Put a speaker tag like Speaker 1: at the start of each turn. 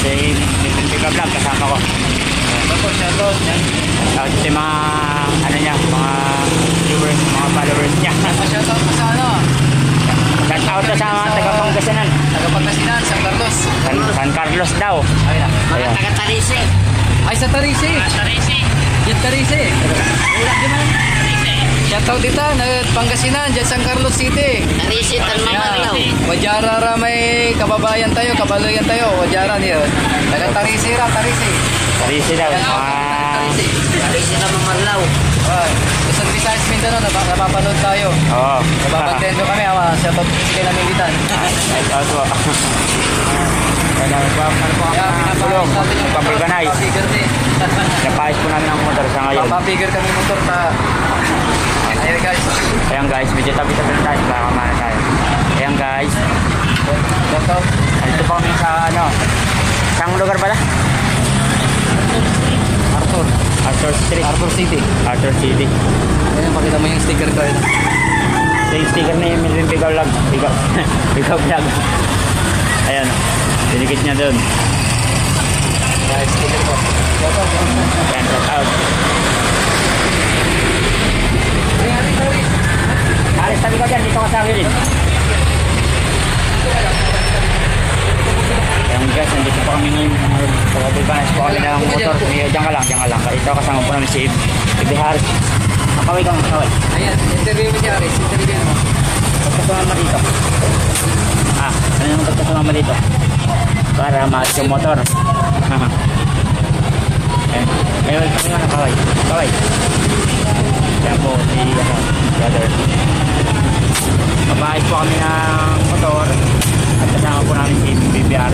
Speaker 1: Pick up vlog kasama ko.
Speaker 2: Tapos shoutout yan.
Speaker 1: Tapos yung mga ano niya, mga viewers, mga followers niya.
Speaker 2: Shoutout mo sa ano?
Speaker 1: Shout out to sa mga taga Pangasinan.
Speaker 2: Taga Pangasinan, San Carlos.
Speaker 1: San Carlos daw.
Speaker 2: Ayun na.
Speaker 1: Mga
Speaker 2: taga Tarisi. Ay, sa Tarisi. Tarisi. Yung Tarisi. Wala di man. Shoutout dito, Pangasinan, dyan San Carlos City.
Speaker 3: Tarisi, Tanmamalaw.
Speaker 2: Wajara ra may kababayan tayo, kabaloyan tayo. Wajara niyo. Taga Tarisi ra, Tarisi.
Speaker 1: Tarisi daw.
Speaker 2: Tarisi.
Speaker 3: Tarisi na Mamalaw.
Speaker 2: Ay, Luzon, Visayas, Mindanao, napapanood tayo.
Speaker 1: Oo.
Speaker 2: Napapagtendo kami, shoutout sila militan.
Speaker 1: Shout out po. Kailangan po ang tulong. Papaganize.
Speaker 2: Papapigil din.
Speaker 1: Napayos po namin ang motor sa ngayon.
Speaker 2: Papapigil kami motor ta. Ayun guys.
Speaker 1: Ayan guys, medyo tabi-tabi na tayo. Baka kamana tayo. Ayan guys.
Speaker 2: Shoutout.
Speaker 1: Dito po kami sa ano. Saan lugar pala? Arthur Street.
Speaker 2: Arthur City.
Speaker 1: Arthur City.
Speaker 2: Ayun, pakita mo yung sticker ko.
Speaker 1: Yung sticker na yung Melvin Pigaw Vlog. Pigaw Vlog. Ayan. Dinikit niya doon.
Speaker 2: Guys, sticker ko. Shoutout.
Speaker 1: Ayan, shout out. Alis tabi ka dyan. Dito ka sa akin din. Ayan guys, nandito po kami ngayon. Pagkabibanas po kami ng motor. Diyan ka lang, diyan ka lang. Ito kasama po namin si Ibi Harris. Makaway kang makaway.
Speaker 2: Ayan, interview mo siya, Aris. Interview mo.
Speaker 1: Pagkasama dito. Ano yung pagkasama dito? Para maas yung motor. Ayan, kami nga nakaway. Kaway. Kaya po si brother. Mabayad po kami ng motor. At kasama po namin si BBR.